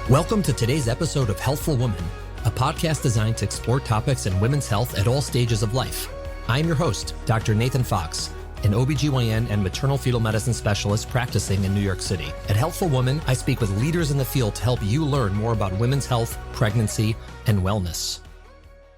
Welcome to today's episode of Healthful Woman, a podcast designed to explore topics in women's health at all stages of life. I am your host, Dr. Nathan Fox, an OBGYN and maternal fetal medicine specialist practicing in New York City. At Healthful Woman, I speak with leaders in the field to help you learn more about women's health, pregnancy, and wellness.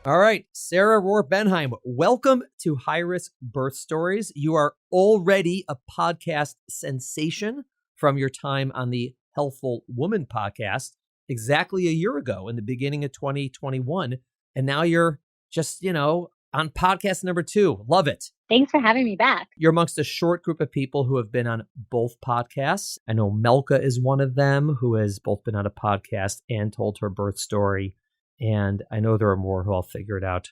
All right, Sara Roer Bendheim, welcome to High Risk Birth Stories. You are already a podcast sensation from your time on the Healthful Woman podcast exactly a year ago in the beginning of 2021. And now you're just, on podcast number 2. Love it. Thanks for having me back. You're amongst a short group of people who have been on both podcasts. I know Melka is one of them who has both been on a podcast and told her birth story. And I know there are more who I'll figure it out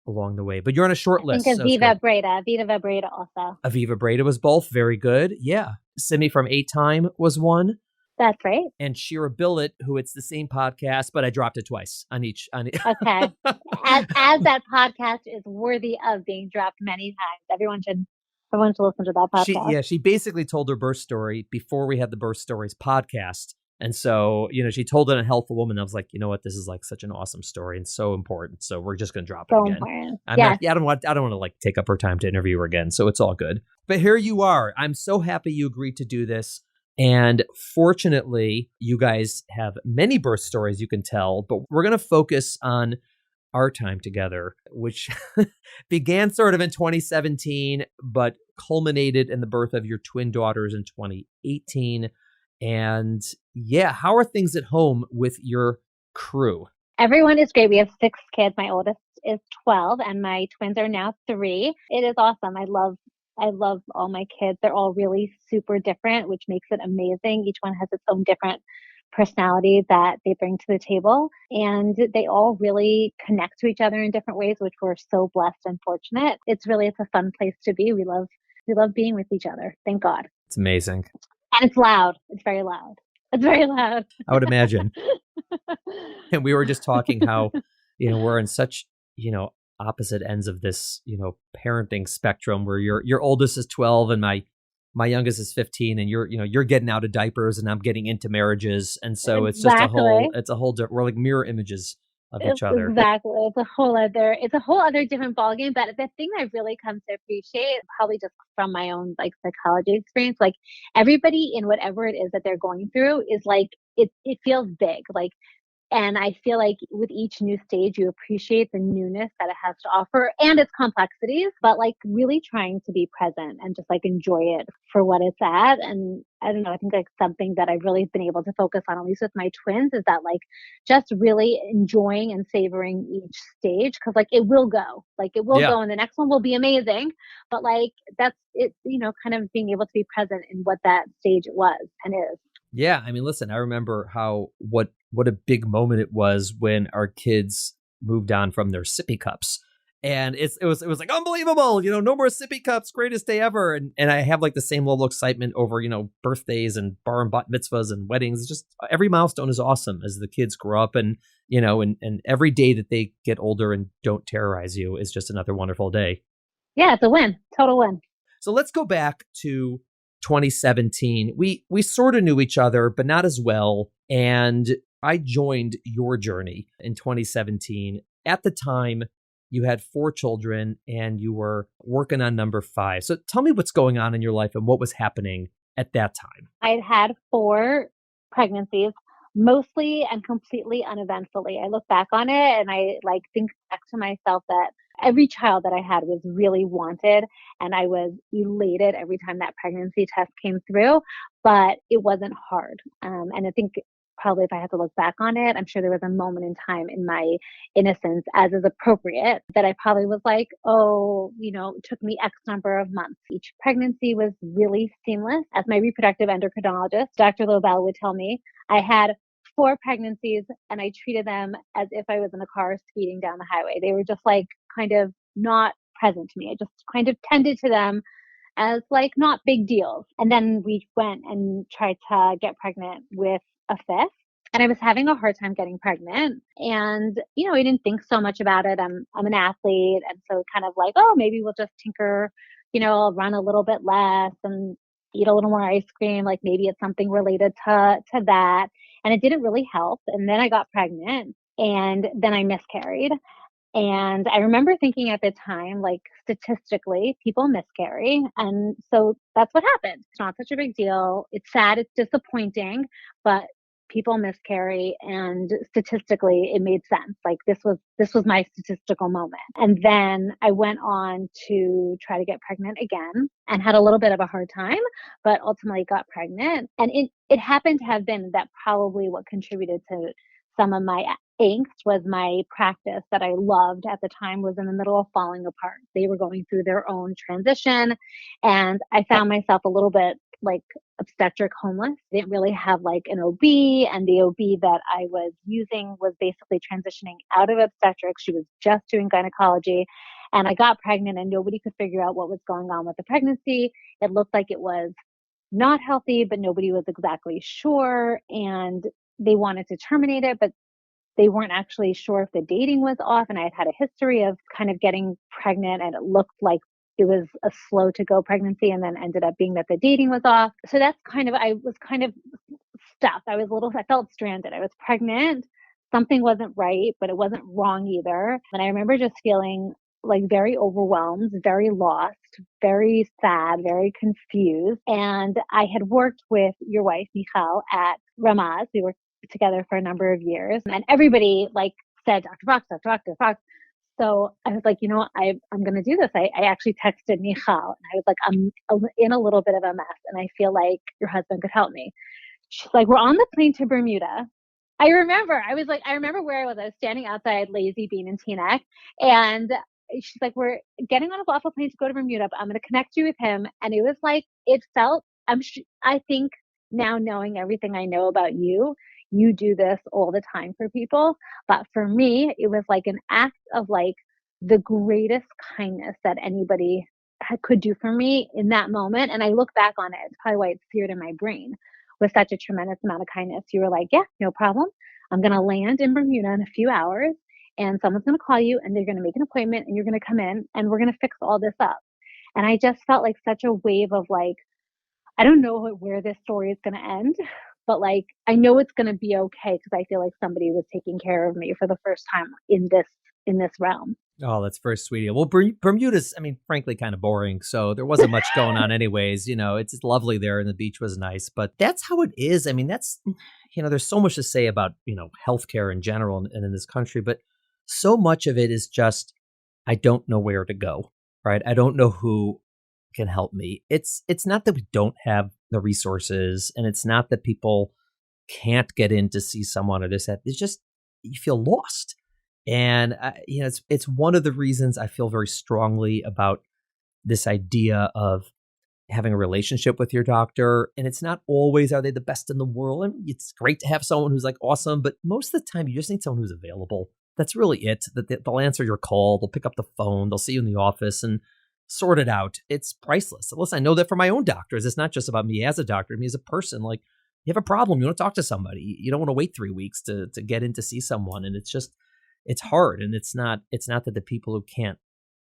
along the way. But you're on a short list. I think Aviva Breda also. Aviva Breda was both. Very good. Yeah. Simi from 8 Time was one. That's right. And Shira Billet, who it's the same podcast, but I dropped it twice on each. Okay. As that podcast is worthy of being dropped many times. Everyone should listen to that podcast. She basically told her birth story before we had the Birth Stories podcast. And so, she told it on Healthful Woman. I was like, you know what? This is like such an awesome story and so important. So we're just going to drop it again. Important. I don't want to take up her time to interview her again. So it's all good. But here you are. I'm so happy you agreed to do this. And fortunately, you guys have many birth stories you can tell, but we're going to focus on our time together, which began sort of in 2017, but culminated in the birth of your twin daughters in 2018. And how are things at home with your crew? Everyone is great. We have 6 kids. My oldest is 12 and my twins are now 3. It is awesome. I love all my kids. They're all really super different, which makes it amazing. Each one has its own different personality that they bring to the table. And they all really connect to each other in different ways, which we're so blessed and fortunate. It's a fun place to be. We love being with each other. Thank God. It's amazing. And it's loud. It's very loud. I would imagine. And we were just talking how, we're in such, opposite ends of this, parenting spectrum where your oldest is 12 and my youngest is 15 and you're getting out of diapers and I'm getting into marriages. And so it's just we're like mirror images of each other. Exactly. It's a whole other different ballgame. But the thing I've really come to appreciate, probably just from my own psychology experience, everybody in whatever it is that they're going through is it feels big. And I feel like with each new stage, you appreciate the newness that it has to offer and its complexities, but really trying to be present and just enjoy it for what it's at. And I don't know, I think something that I've really been able to focus on, at least with my twins, is that just really enjoying and savoring each stage. Cause it will go, go and the next one will be amazing. But that's it, kind of being able to be present in what that stage was and is. Yeah. I mean, listen, I remember what a big moment it was when our kids moved on from their sippy cups. And it was unbelievable, no more sippy cups, greatest day ever. And I have the same level of excitement over, birthdays and bar and bat mitzvahs and weddings. It's just every milestone is awesome as the kids grow up and every day that they get older and don't terrorize you is just another wonderful day. Yeah, it's a win, total win. So let's go back to 2017. We sort of knew each other, but not as well. And I joined your journey in 2017. At the time, you had 4 children and you were working on number 5. So tell me what's going on in your life and what was happening at that time. I'd had 4 pregnancies, mostly and completely uneventfully. I look back on it and I think back to myself that every child that I had was really wanted and I was elated every time that pregnancy test came through, but it wasn't hard. And I think probably if I had to look back on it, I'm sure there was a moment in time in my innocence, as is appropriate, that I probably was it took me X number of months. Each pregnancy was really seamless. As my reproductive endocrinologist, Dr. Lobel, would tell me, I had 4 pregnancies and I treated them as if I was in a car speeding down the highway. They were just kind of not present to me. I just kind of tended to them as not big deals. And then we went and tried to get pregnant with a 5th. And I was having a hard time getting pregnant. And, I didn't think so much about it. I'm an athlete. And so kind of maybe we'll just tinker, I'll run a little bit less and eat a little more ice cream. Maybe it's something related to that. and it didn't really help. And then I got pregnant and then I miscarried. And I remember thinking at the time, like statistically, people miscarry. And so that's what happened. It's not such a big deal. It's sad. It's disappointing, but people miscarry. And statistically, it made sense. Like this was my statistical moment. And then I went on to try to get pregnant again and had a little bit of a hard time, but ultimately got pregnant. And it happened to have been that probably what contributed to some of my angst was my practice that I loved at the time was in the middle of falling apart. They were going through their own transition, and I found myself a little bit like obstetric homeless. I didn't really have like an OB, and the OB that I was using was basically transitioning out of obstetrics. She was just doing gynecology, and I got pregnant and nobody could figure out what was going on with the pregnancy. It looked like it was not healthy, but nobody was exactly sure, and they wanted to terminate it, but they weren't actually sure if the dating was off. And I had had a history of kind of getting pregnant, and it looked like it was a slow to go pregnancy, and then ended up being that the dating was off. So that's I was kind of stuck. I felt stranded. I was pregnant. Something wasn't right, but it wasn't wrong either. And I remember just feeling like very overwhelmed, very lost, very sad, very confused. And I had worked with your wife, Michal, at Ramaz. We were together for a number of years, and everybody like said, Dr. Fox, Dr. Fox, Dr. Fox. So I was like, you know what, I'm going to do this. I actually texted Michal, and I was like, I'm in a little bit of a mess, and I feel like your husband could help me. She's like, we're on the plane to Bermuda. I remember where I was. I was standing outside Lazy Bean in Teaneck, and she's like, we're getting on a plane to go to Bermuda, but I'm going to connect you with him. And it was like, it felt, I think now knowing everything I know about you, you do this all the time for people. But for me, it was like an act of like the greatest kindness that anybody could do for me in that moment. And I look back on it, it's probably why it's seared in my brain with such a tremendous amount of kindness. You were like, yeah, no problem. I'm going to land in Bermuda in a few hours, and someone's going to call you, and they're going to make an appointment, and you're going to come in, and we're going to fix all this up. And I just felt like such a wave of like, I don't know where this story is going to end, but like, I know it's going to be okay, because I feel like somebody was taking care of me for the first time in this realm. Oh, that's very sweet. Well, Bermuda's, I mean, frankly, kind of boring. So there wasn't much going on anyways. It's lovely there and the beach was nice, but that's how it is. I mean, there's so much to say about, healthcare in general and in this country, but so much of it is just, I don't know where to go, right? I don't know who can help me. It's not that we don't have the resources, and it's not that people can't get in to see someone or this, that. It's just, you feel lost. And, it's one of the reasons I feel very strongly about this idea of having a relationship with your doctor. And it's not always, are they the best in the world? I mean, it's great to have someone who's like awesome, but most of the time you just need someone who's available. That's really it. That they'll answer your call, they'll pick up the phone, they'll see you in the office and sort it out. It's priceless. Listen, I know that for my own doctors. It's not just about me as a doctor, me as a person. Like, you have a problem, you want to talk to somebody. You don't want to wait 3 weeks to get in to see someone. And it's hard. And it's not that the people who can't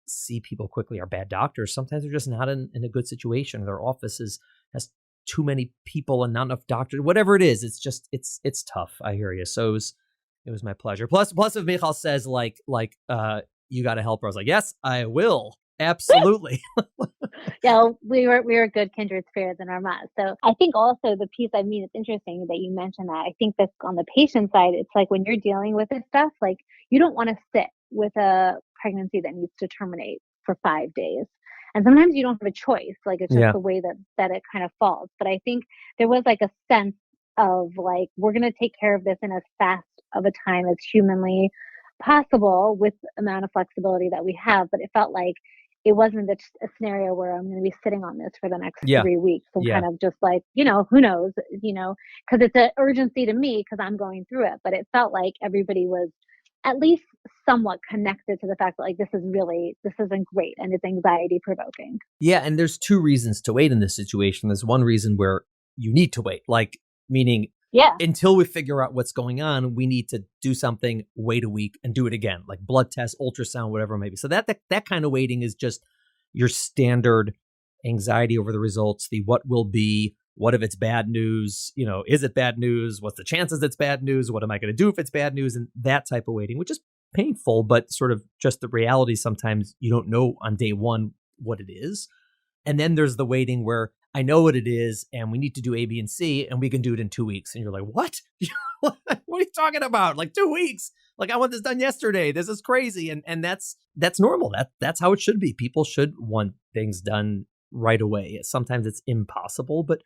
see people quickly are bad doctors. Sometimes they're just not in a good situation. Their office has too many people and not enough doctors, whatever it is. It's just, it's tough. I hear you. So it was my pleasure. Plus if Michal says like, you got to help her, I was like, yes, I will. Absolutely. Yeah, we were good kindred spirits in our mass. So I think also the piece, it's interesting that you mentioned that. I think that on the patient side, it's like when you're dealing with this stuff, like you don't want to sit with a pregnancy that needs to terminate for 5 days. And sometimes you don't have a choice. Like it's just the way that it kind of falls. But I think there was like a sense of like, we're going to take care of this in as fast of a time as humanly possible with the amount of flexibility that we have. But it felt like it wasn't a scenario where I'm going to be sitting on this for the next 3 weeks and kind of just like, who knows, because it's an urgency to me because I'm going through it. But it felt like everybody was at least somewhat connected to the fact that like, this isn't great and it's anxiety provoking. Yeah. And there's 2 reasons to wait in this situation. There's one reason where you need to wait, like meaning until we figure out what's going on, we need to do something, wait a week and do it again, like blood test, ultrasound, whatever it may be. So that kind of waiting is just your standard anxiety over the results, the what will be, What if it's bad news? Is it bad news? What's the chances it's bad news? What am I going to do if it's bad news? And that type of waiting, which is painful, but sort of just the reality. Sometimes you don't know on day one what it is. And then there's the waiting where I know what it is and we need to do A, B, and C, and we can do it in 2 weeks. And you're like, what? What are you talking about? Like 2 weeks? Like I want this done yesterday. This is crazy. And that's normal. That's how it should be. People should want things done right away. Sometimes it's impossible, but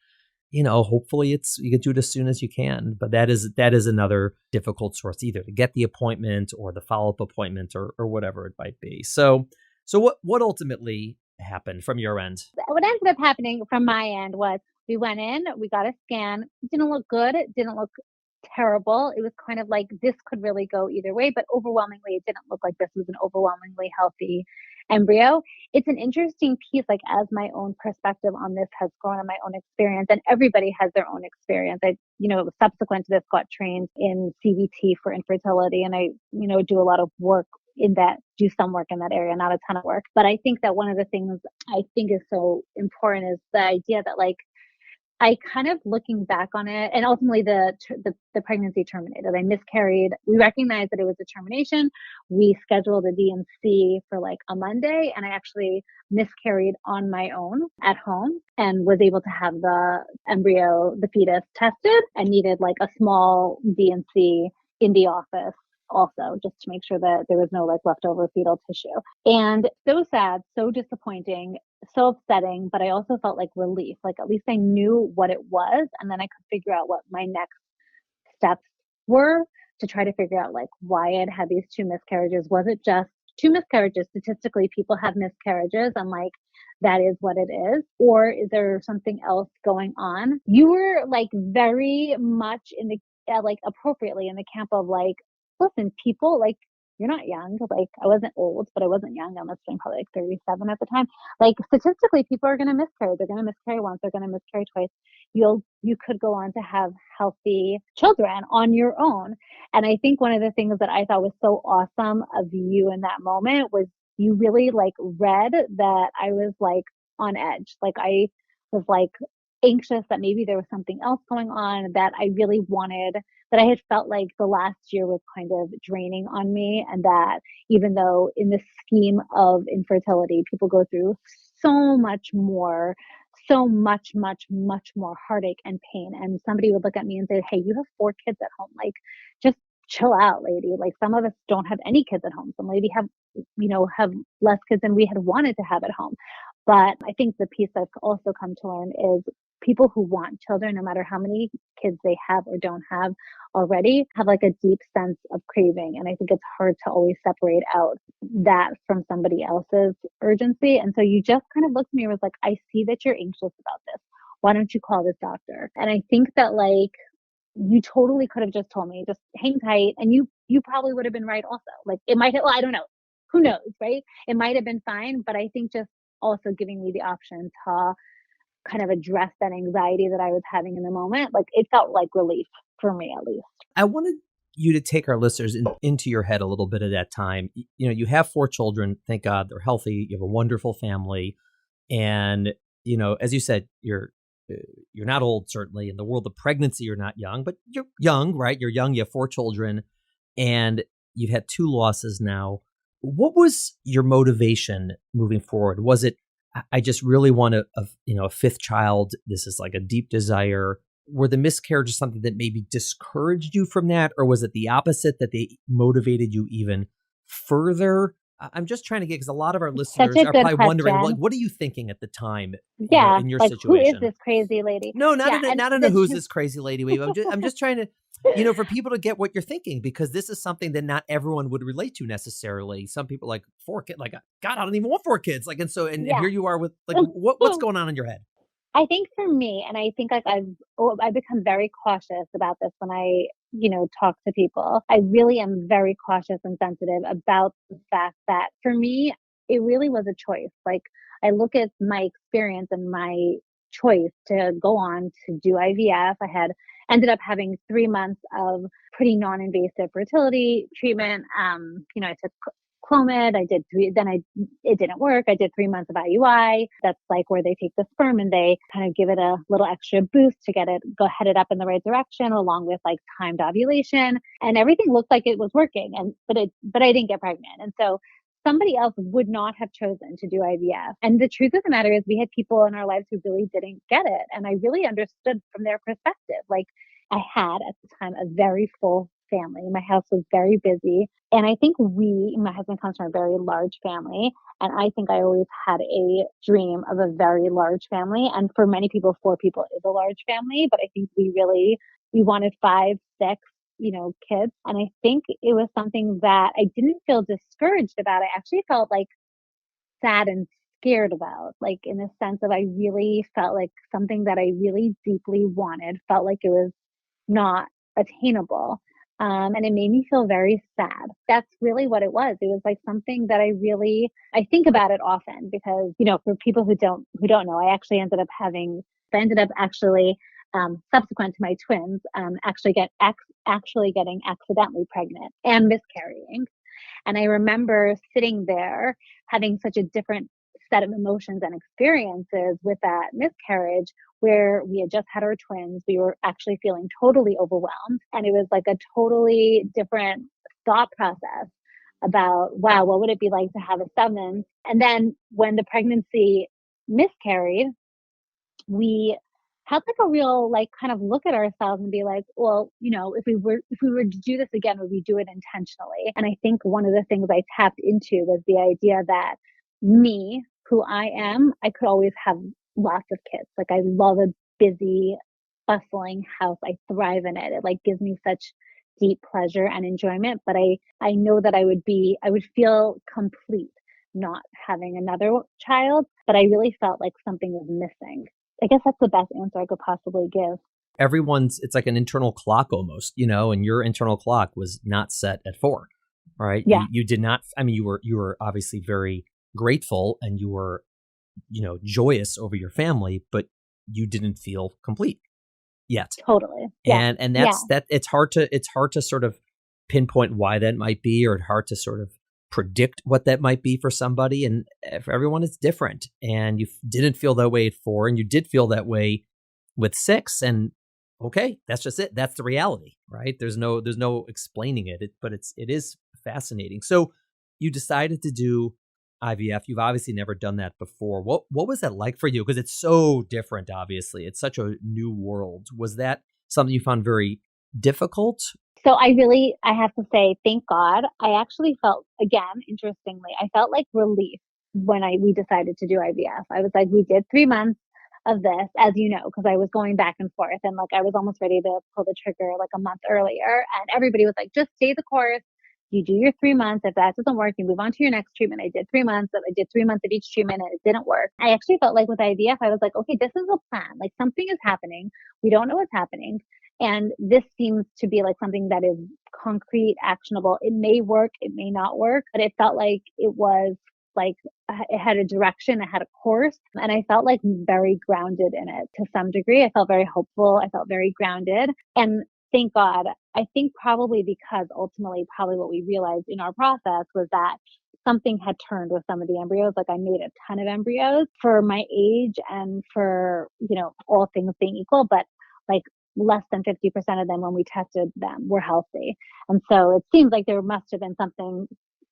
hopefully you can do it as soon as you can. But that is another difficult source, either to get the appointment or the follow-up appointment or whatever it might be. So what ultimately happened from your end? What ended up happening from my end was we went in, we got a scan. It didn't look good. It didn't look terrible. It was kind of like this could really go either way, but overwhelmingly, it didn't look like this was an overwhelmingly healthy embryo. It's an interesting piece, like as my own perspective on this has grown in my own experience, and everybody has their own experience. I, subsequent to this, got trained in CBT for infertility, and I, do a lot of work do some work in that area, not a ton of work. But I think that one of the things I think is so important is the idea that like, I kind of looking back on it, and ultimately the pregnancy terminated. I miscarried. We recognized that it was a termination. We scheduled a D&C for like a Monday, and I actually miscarried on my own at home and was able to have the embryo, the fetus, tested, and needed like a small D&C in the office also, just to make sure that there was no like leftover fetal tissue. And so sad, so disappointing, so upsetting, but I also felt like relief. Like at least I knew what it was, and then I could figure out what my next steps were to try to figure out like why I'd had these 2 miscarriages. Was it just 2 miscarriages? Statistically, people have miscarriages, and like that is what it is, or is there something else going on? You were like very much in the like appropriately in the camp of like, listen, people, like, you're not young. Like, I wasn't old, but I wasn't young. I must have been probably like 37 at the time. Like, statistically, people are going to miscarry. They're going to miscarry once. They're going to miscarry twice. You could go on to have healthy children on your own. And I think one of the things that I thought was so awesome of you in that moment was you really like read that I was like on edge. Like, I was like anxious that maybe there was something else going on, that I really wanted, that I had felt like the last year was kind of draining on me. And that even though in the scheme of infertility, people go through so much more, much more heartache and pain. And somebody would look at me and say, hey, you have 4 kids at home. Like, just chill out, lady. Like, some of us don't have any kids at home. Some lady have less kids than we had wanted to have at home. But I think the piece I've also come to learn is people who want children, no matter how many kids they have or don't have already, have like a deep sense of craving. And I think it's hard to always separate out that from somebody else's urgency. And so you just kind of looked at me and was like, I see that you're anxious about this. Why don't you call this doctor? And I think that like, you totally could have just told me, just hang tight. And you probably would have been right also. Like it might have, well, I don't know. Who knows, right? It might have been fine, but I think just also giving me the option to kind of address that anxiety that I was having in the moment, like it felt like relief for me, at least. I wanted you to take our listeners into your head a little bit at that time. You have 4 children. Thank God they're healthy. You have a wonderful family. And, as you said, you're not old, certainly. In the world of pregnancy, you're not young, but you're young, right? You're young. You have 4 children and you've had 2 losses now. What was your motivation moving forward? Was it, I just really want a 5th child. This is like a deep desire. Were the miscarriages something that maybe discouraged you from that? Or was it the opposite, that they motivated you even further? I'm just trying to get, because a lot of our listeners are probably wondering, like, what are you thinking at the time? Yeah, in your like, situation? Who is this crazy lady? No, not in a who's this crazy lady wave. I'm just trying to, for people to get what you're thinking, because this is something that not everyone would relate to necessarily. Some people like 4 kids, like, God, I don't even want 4 kids. Like, and here you are with like, what's going on in your head? I think for me, and I think like I've become very cautious about this when I, talk to people. I really am very cautious and sensitive about the fact that for me, it really was a choice. Like, I look at my experience and my choice to go on to do IVF. I had ended up having 3 months of pretty non-invasive fertility treatment. I took Clomid. It didn't work. I did 3 months of IUI. That's like where they take the sperm and they kind of give it a little extra boost to head it up in the right direction, along with like timed ovulation, and everything looked like it was working. But I didn't get pregnant. And so somebody else would not have chosen to do IVF. And the truth of the matter is we had people in our lives who really didn't get it. And I really understood from their perspective. Like I had at the time a very full family. My house was very busy. And I think my husband comes from a very large family. And I think I always had a dream of a very large family. And for many people, 4 people is a large family. But I think we wanted 5, 6, kids. And I think it was something that I didn't feel discouraged about. I actually felt like sad and scared about, like in the sense of I really felt like something that I really deeply wanted felt like it was not attainable. And it made me feel very sad. That's really what it was. It was like something that I think about it often because, for people who don't know, I ended up actually, subsequent to my twins, actually getting accidentally pregnant and miscarrying. And I remember sitting there having such a different set of emotions and experiences with that miscarriage where we had just had our twins. We were actually feeling totally overwhelmed. And it was like a totally different thought process about, wow, what would it be like to have a 7th? And then when the pregnancy miscarried, we had like a real like kind of look at ourselves and be like, well, if we were to do this again, would we do it intentionally? And I think one of the things I tapped into was the idea that me, who I am, I could always have lots of kids. Like I love a busy, bustling house. I thrive in it. It like gives me such deep pleasure and enjoyment. But I know that I would feel complete not having another child, but I really felt like something was missing. I guess that's the best answer I could possibly give. It's like an internal clock almost, and your internal clock was not set at 4, right? Yeah. You did not, you were obviously very grateful and you were, joyous over your family, but you didn't feel complete yet. Totally. Yeah. And that it's hard to sort of pinpoint why that might be, or hard to sort of predict what that might be for somebody. And for everyone, it's different. And you didn't feel that way at 4, and you did feel that way with 6. And okay, that's just it. That's the reality, right? There's no explaining it, but it is fascinating. So you decided to do IVF. You've obviously never done that before. What was that like for you? Because it's so different, obviously. It's such a new world. Was that something you found very difficult? So I have to say, thank God. I actually felt, again, interestingly, I felt like relief when we decided to do IVF. I was like, we did 3 months of this, as you know, because I was going back and forth and like I was almost ready to pull the trigger like a month earlier. And everybody was like, just stay the course. You do your 3 months. If that doesn't work, you move on to your next treatment. I did 3 months. I did 3 months of each treatment and it didn't work. I actually felt like with IVF, I was like, okay, this is a plan. Like something is happening. We don't know what's happening. And this seems to be like something that is concrete, actionable. It may work, it may not work, but it felt like it was like it had a direction, it had a course, and I felt like very grounded in it to some degree. I felt very hopeful. I felt very grounded. And thank God, I think probably because ultimately probably what we realized in our process was that something had turned with some of the embryos. Like I made a ton of embryos for my age and for, all things being equal, but like less than 50% of them when we tested them were healthy. And so it seems like there must have been something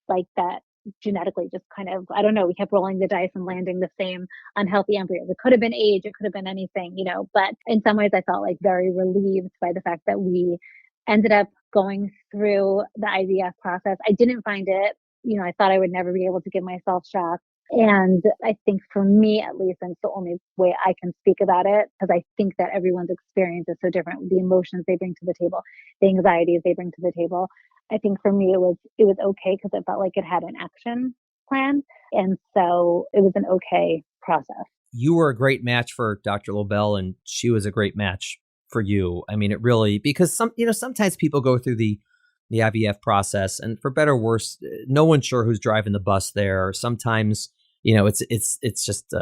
like that genetically just kind of, I don't know, we kept rolling the dice and landing the same unhealthy embryos. It could have been age, it could have been anything, but in some ways I felt like very relieved by the fact that we ended up going through the IVF process. I didn't find it, I thought I would never be able to give myself shots. And I think for me, at least, and it's the only way I can speak about it, because I think that everyone's experience is so different. The emotions they bring to the table, the anxieties they bring to the table. I think for me, it was okay because it felt like it had an action plan. And so it was an okay process. You were a great match for Dr. Lobel, and she was a great match for you. I mean, it really, because sometimes people go through the IVF process, and for better or worse, no one's sure who's driving the bus there. Sometimes, it's just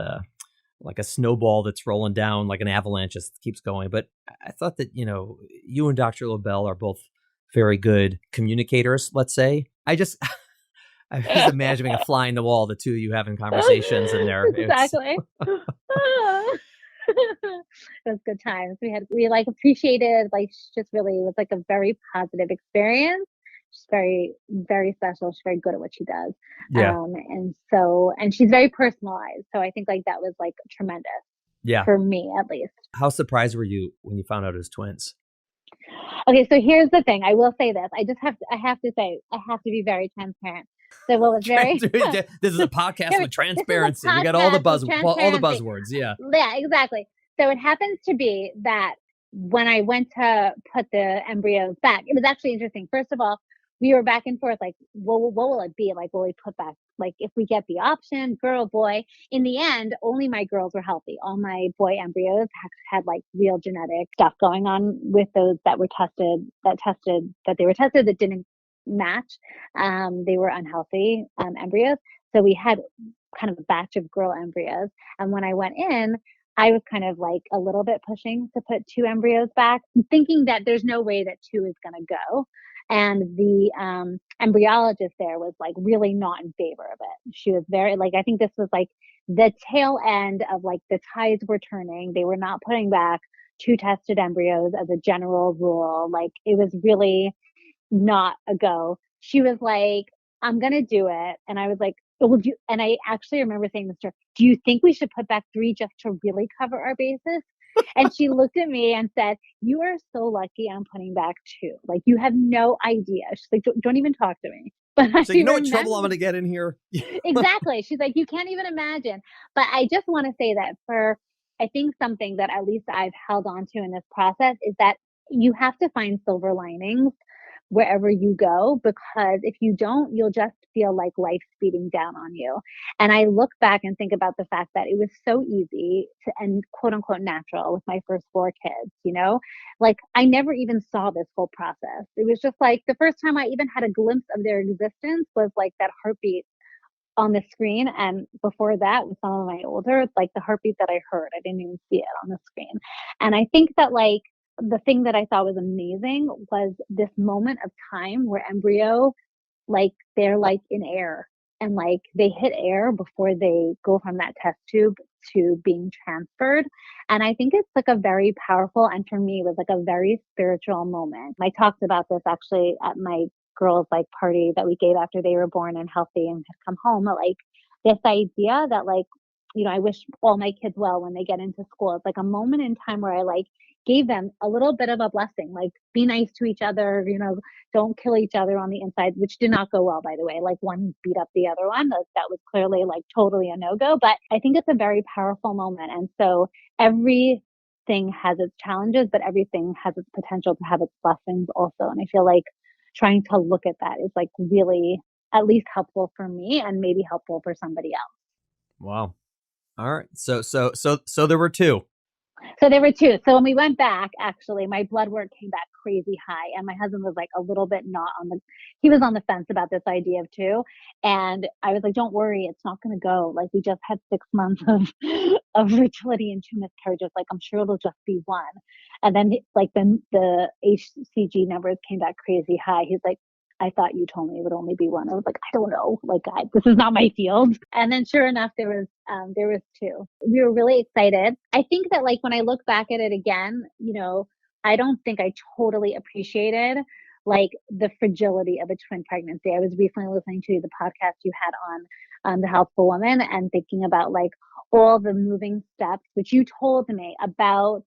like a snowball that's rolling down, like an avalanche, just keeps going. But I thought that, you and Dr. Lobel are both very good communicators, let's say. I I was imagining a fly in the wall, the two of you having conversations in there. Exactly. It was good times. We like appreciated, like just really it was like a very positive experience. She's very, very special. She's very good at what she does. Yeah. And she's very personalized. So I think like that was like tremendous Yeah. for me at least. How surprised were you when you found out it was twins? Okay, so here's the thing. I will say this. I have to say, I have to be very transparent. So what was very This is a podcast with transparency. We got all the buzzwords. Yeah. Yeah, exactly. So it happens to be that when I went to put the embryos back, it was actually interesting. First of all, we were back and forth, like, what will it be? Like, will we put back, like, if we get the option, girl, boy? In the end, only my girls were healthy. All my boy embryos had like real genetic stuff going on with those that they were tested that didn't match. They were unhealthy embryos. So we had kind of a batch of girl embryos. And when I went in, I was kind of like a little bit pushing to put 2 embryos back, thinking that there's no way that 2 is going to go. And the embryologist there was like really not in favor of it. She was very like, I think this was like the tail end of like the tides were turning. They were not putting back 2 tested embryos as a general rule. Like it was really not a go. She was like, I'm going to do it. And I was like, and I actually remember saying this to her, do you think we should put back 3 just to really cover our bases? And she looked at me and said, you are so lucky I'm putting back 2. Like, you have no idea. She's like, don't even talk to me. But so you know what trouble I'm going to get in here? Exactly. She's like, you can't even imagine. But I just want to say that I think something that at least I've held on to in this process is that you have to find silver linings wherever you go, because if you don't, you'll just feel like life's beating down on you. And I look back and think about the fact that it was so easy to end quote unquote natural with my first 4 kids, like I never even saw this whole process. It was just like the first time I even had a glimpse of their existence was like that heartbeat on the screen. And before that, with some of my older, like the heartbeat that I heard, I didn't even see it on the screen. And I think that like the thing that I thought was amazing was this moment of time where embryo, like they're like in air and like they hit air before they go from that test tube to being transferred. And I think it's like a very powerful, and for me, it was like a very spiritual moment. I talked about this actually at my girls' like party that we gave after they were born and healthy and had come home. Like this idea that like, I wish all my kids well when they get into school. It's like a moment in time where I like gave them a little bit of a blessing, like be nice to each other, don't kill each other on the inside, which did not go well, by the way. Like one beat up the other one. That was clearly like totally a no-go, but I think it's a very powerful moment. And so everything has its challenges, but everything has its potential to have its blessings also. And I feel like trying to look at that is like really at least helpful for me and maybe helpful for somebody else. Wow. All right. So there were 2. So there were 2. So when we went back, actually, my blood work came back crazy high. And my husband was like a little bit he was on the fence about this idea of 2. And I was like, don't worry, it's not going to go. Like we just had 6 months of fertility and 2 miscarriages. Like I'm sure it'll just be 1. And then like the HCG numbers came back crazy high. He's like, I thought you told me it would only be 1. I was like, I don't know. Like, this is not my field. And then sure enough, there was 2. We were really excited. I think that like when I look back at it again, I don't think I totally appreciated like the fragility of a twin pregnancy. I was recently listening to the podcast you had on the Healthful Woman and thinking about like all the moving steps, which you told me about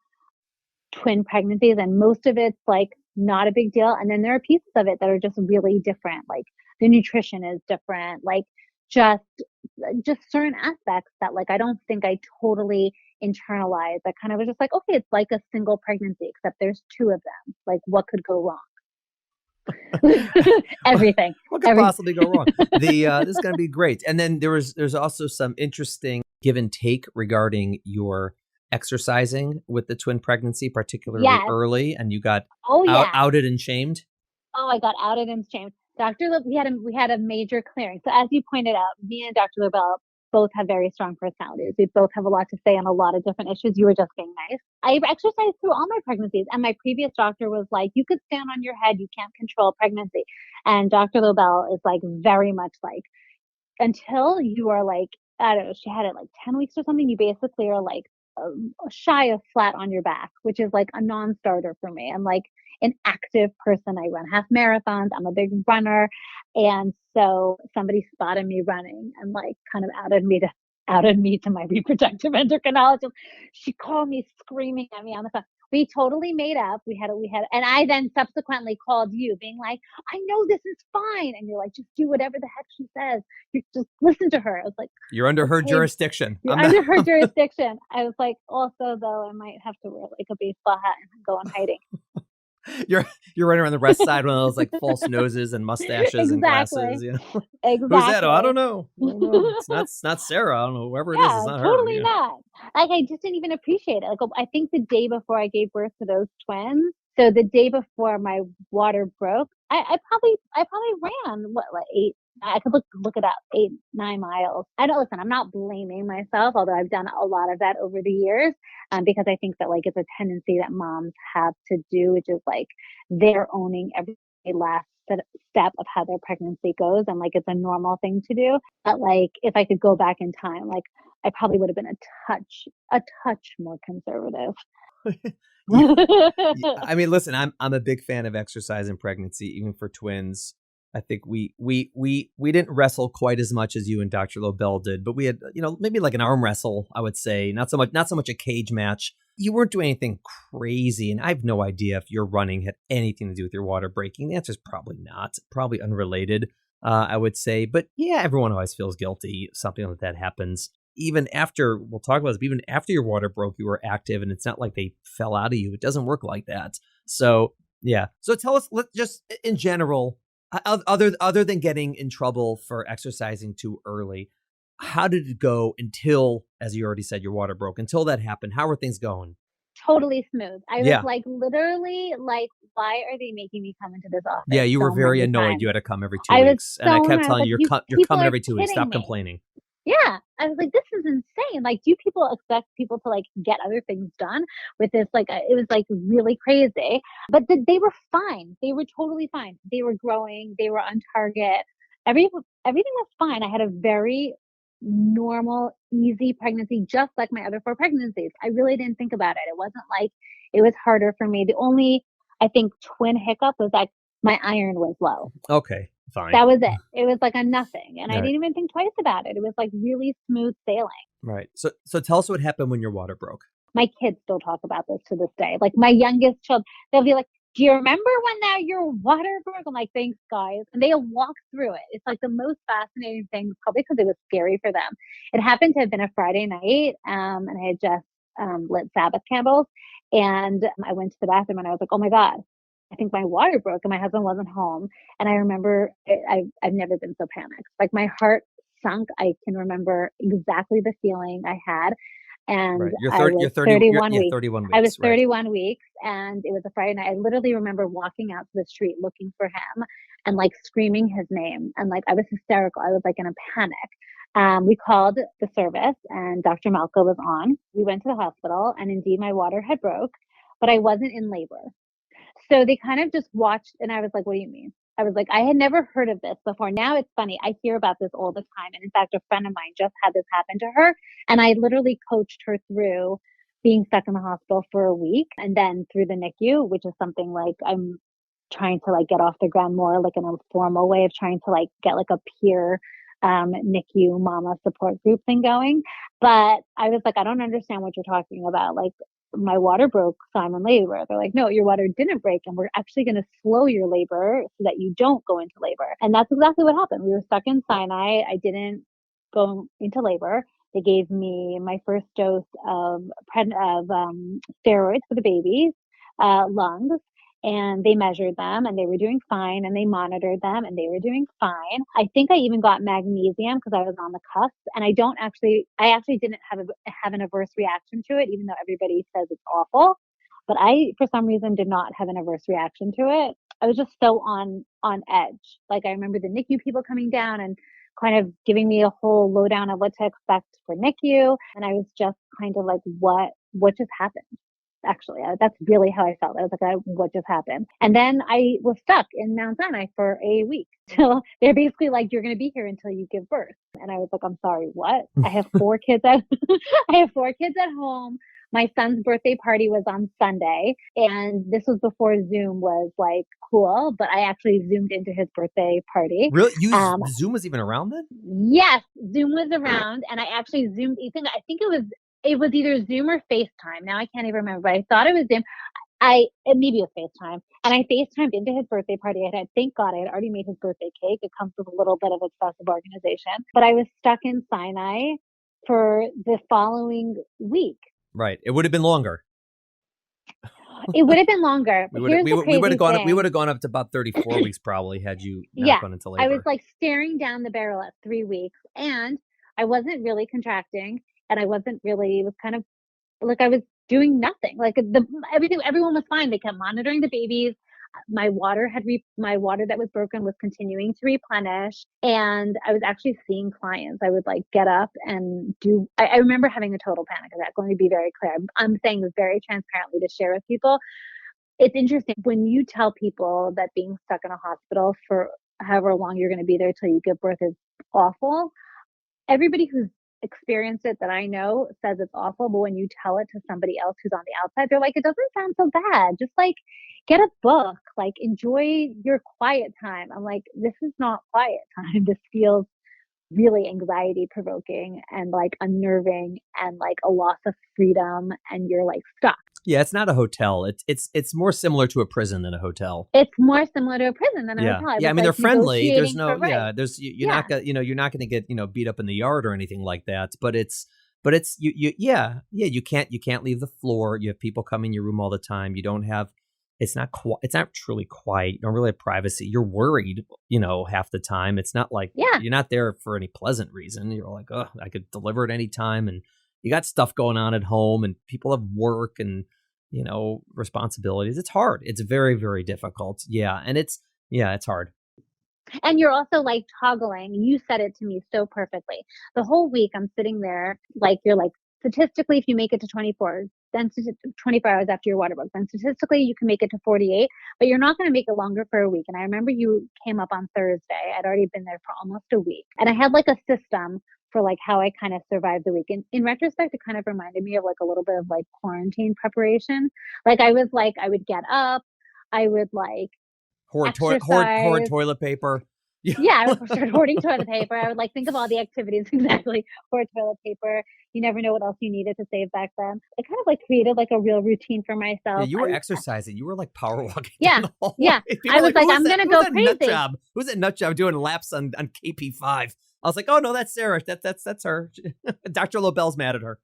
twin pregnancies, and most of it's like not a big deal. And then there are pieces of it that are just really different. Like the nutrition is different, like just certain aspects that like, I don't think I totally internalized. I kind of was just like, okay, it's like a single pregnancy, except there's 2 of them. Like what could go wrong? Everything. What could possibly go wrong? This is going to be great. And then there's also some interesting give and take regarding your exercising with the twin pregnancy, particularly early, and you got outed and shamed. Oh, I got outed and shamed. Dr. we had a major clearing. So as you pointed out, me and Dr. LaBelle both have very strong personalities. We both have a lot to say on a lot of different issues. You were just being nice. I've exercised through all my pregnancies, and my previous doctor was like, you could stand on your head. You can't control pregnancy. And Dr. Lobel is like very much like, until you are like, I don't know, she had it like 10 weeks or something, you basically are like shy of flat on your back, which is like a non-starter for me. I'm like an active person. I run half marathons. I'm a big runner. And so somebody spotted me running and like kind of outed me to my reproductive endocrinologist. She called me screaming at me on the phone. We totally made up. And I then subsequently called you being like, I know this is fine. And you're like, just do whatever the heck she says. You just listen to her. I was like, you're under her jurisdiction. You're under her jurisdiction. I was like, also though, I might have to wear like a baseball hat and go in hiding. You're running around the rest side with those like false noses and mustaches and glasses. You know? Exactly. Who's that? Oh, I don't know. It's not Sarah. I don't know. Whoever it is, it's not totally her. Not. Like I just didn't even appreciate it. Like I think the day before I gave birth to those twins, so the day before my water broke, I probably ran I could look it up, 8-9 miles. Listen, I'm not blaming myself, although I've done a lot of that over the years, because I think that like it's a tendency that moms have to do, which is like they're owning every last step of how their pregnancy goes. And like, it's a normal thing to do. But like, if I could go back in time, like I probably would have been a touch more conservative. I mean, listen, I'm a big fan of exercise in pregnancy, even for twins. I think we didn't wrestle quite as much as you and Dr. Lobel did, but we had, maybe like an arm wrestle, I would say, not so much a cage match. You weren't doing anything crazy, and I have no idea if your running had anything to do with your water breaking. The answer is probably not, probably unrelated, I would say. But yeah, everyone always feels guilty if something like that happens. Even after, we'll talk about this, but even after your water broke, you were active, and it's not like they fell out of you. It doesn't work like that. So yeah. So tell us, just in general, other than getting in trouble for exercising too early, how did it go until, as you already said, your water broke? Until that happened, how were things going? Totally smooth. I was like, literally, like, why are they making me come into this office? Yeah, you were very annoyed. Times? You had to come every 2 weeks. And I kept telling you, you're coming every 2 weeks. Stop complaining. Yeah. I was like, this is insane. Like, do people expect people to like get other things done with this? Like, it was like really crazy, but they were fine. They were totally fine. They were growing. They were on target. Everything was fine. I had a very normal, easy pregnancy, just like my other 4 pregnancies. I really didn't think about it. It wasn't like it was harder for me. The only, I think, twin hiccup was like my iron was low. Okay. Fine. That was it. It was like a nothing. And I didn't even think twice about it. It was like really smooth sailing. Right. So tell us what happened when your water broke. My kids still talk about this to this day. Like my youngest child, they'll be like, do you remember when your water broke? I'm like, thanks guys. And they'll walk through it. It's like the most fascinating thing, probably because it was scary for them. It happened to have been a Friday night. And I had just lit Sabbath candles. And I went to the bathroom and I was like, oh my God, I think my water broke and my husband wasn't home. And I remember I've never been so panicked. Like my heart sunk. I can remember exactly the feeling I had. And I was 31 weeks. 31 weeks. I was 31 weeks and it was a Friday night. I literally remember walking out to the street looking for him and like screaming his name. And like, I was hysterical. I was like in a panic. We called the service and Dr. Malko was on. We went to the hospital and indeed my water had broke, but I wasn't in labor. So they kind of just watched and I was like, what do you mean? I was like, I had never heard of this before. Now it's funny. I hear about this all the time. And in fact, a friend of mine just had this happen to her. And I literally coached her through being stuck in the hospital for a week and then through the NICU, which is something like I'm trying to like get off the ground more, like in a formal way of trying to like get like a peer NICU mama support group thing going. But I was like, I don't understand what you're talking about. Like, my water broke, so I'm in labor. They're like, no, your water didn't break. And we're actually going to slow your labor so that you don't go into labor. And that's exactly what happened. We were stuck in Sinai. I didn't go into labor. They gave me my first dose of steroids for the baby's lungs. And they measured them and they were doing fine and they monitored them and they were doing fine. I think I even got magnesium because I was on the cusp and I actually didn't have an adverse reaction to it, even though everybody says it's awful. But I, for some reason, did not have an adverse reaction to it. I was just so on edge. Like I remember the NICU people coming down and kind of giving me a whole lowdown of what to expect for NICU. And I was just kind of like, what just happened? Actually, that's really how I felt. I was like, what just happened? And then I was stuck in Mount Sinai for a week. So they're basically like, you're going to be here until you give birth. And I was like, I'm sorry, what? I have 4 kids I have 4 kids at home. My son's birthday party was on Sunday, and this was before Zoom was like cool, but I actually Zoomed into his birthday party. Really? Zoom was even around then? Yes, Zoom was around, and I actually Zoomed. I think it was either Zoom or FaceTime. Now I can't even remember, but I thought it was Zoom. Maybe it was FaceTime. And I FaceTimed into his birthday party. Thank God I had already made his birthday cake. It comes with a little bit of obsessive organization. But I was stuck in Sinai for the following week. Right. It would have been longer. It would have been longer. We would have gone up to about 34 weeks probably had you not gone into labor. I was like staring down the barrel at 3 weeks, and I wasn't really contracting, and it was kind of like I was doing nothing. Like everyone was fine. They kept monitoring the babies. My water that was broken was continuing to replenish, and I was actually seeing clients. I would like get up and do. I remember having a total panic attack. Let me be very clear. I'm saying this very transparently to share with people. It's interesting when you tell people that being stuck in a hospital for however long you're going to be there till you give birth is awful. Everybody who's experienced it that I know says it's awful, but when you tell it to somebody else who's on the outside, they're like, it doesn't sound so bad. Just like get a book, like enjoy your quiet time. I'm like, this is not quiet time. This feels really anxiety provoking and like unnerving and like a loss of freedom, and you're like stuck. Yeah, it's not a hotel. It's more similar to a prison than a hotel. It's more similar to a prison than a hotel. Yeah, I mean, they're friendly. There's no, you're Yeah. not gonna, you're not going to get, beat up in the yard or anything like that. But it's you can't leave the floor. You have people come in your room all the time. You don't have, it's not truly quiet. You don't really have privacy. You're worried, half the time. It's not like you're not there for any pleasant reason. You're like, oh, I could deliver at any time, and you got stuff going on at home, and people have work and responsibilities. It's hard. It's very, very difficult. Yeah. And it's hard. And you're also like toggling. You said it to me so perfectly. The whole week I'm sitting there, like you're like, statistically, if you make it to 24, then 24 hours after your water broke, then statistically you can make it to 48, but you're not going to make it longer for a week. And I remember you came up on Thursday. I'd already been there for almost a week. And I had like a system for like how I kind of survived the week. And in retrospect, it kind of reminded me of like a little bit of like quarantine preparation. Like I would get up, I would like hoard toilet paper. Yeah, I would start hoarding toilet paper. I would like think of all the activities exactly. Hoard toilet paper. You never know what else you needed to save back then. It kind of like created like a real routine for myself. Yeah, you were exercising. You were like power walking. Yeah, yeah. I was like, I'm gonna go crazy. Who's that nut job doing laps on KP5? I was like, oh no, that's Sara. That's her. Dr. Lobel's mad at her.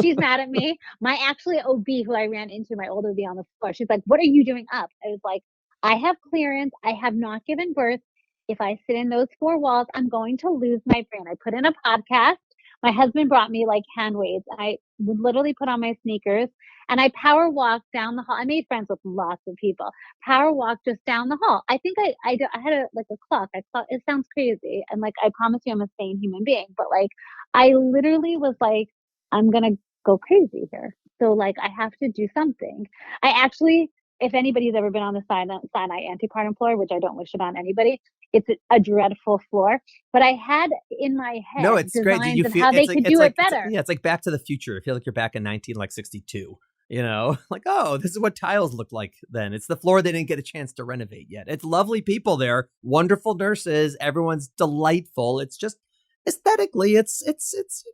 She's mad at me. My actually OB who I ran into, my old OB on the floor, she's like, what are you doing up? I was like, I have clearance. I have not given birth. If I sit in those 4 walls, I'm going to lose my brain. I put in a podcast. My husband brought me like hand weights. I would literally put on my sneakers and I power walked down the hall. I made friends with lots of people. Power walked just down the hall. I think I had a clock. I thought it sounds crazy. And like, I promise you I'm a sane human being, but like, I literally was like, I'm going to go crazy here. So like, I have to do something. I actually, if anybody's ever been on the Sinai antepartum floor, which I don't wish it on anybody, it's a dreadful floor. But I had in my head designs of how they could do it better. It's like Back to the Future. I feel like you're back in 1962. Like, oh, this is what tiles looked like then. It's the floor they didn't get a chance to renovate yet. It's lovely people there, wonderful nurses. Everyone's delightful. It's just aesthetically, it's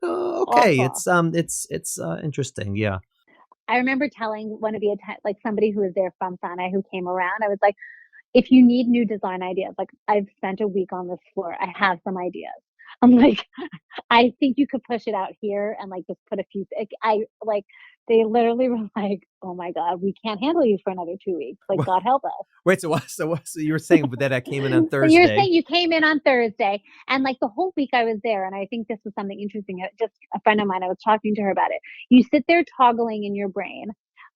okay. Awful. It's interesting. Yeah. I remember telling one of the somebody who was there from Sinai who came around, I was like, if you need new design ideas, like I've spent a week on this floor, I have some ideas. I'm like, I think you could push it out here and like just put a few. They literally were like, oh my God, we can't handle you for another 2 weeks. Like, God help us. Wait, so you were saying that I came in on Thursday? You're saying you came in on Thursday, and like the whole week I was there, and I think this was something interesting. Just a friend of mine, I was talking to her about it. You sit there toggling in your brain.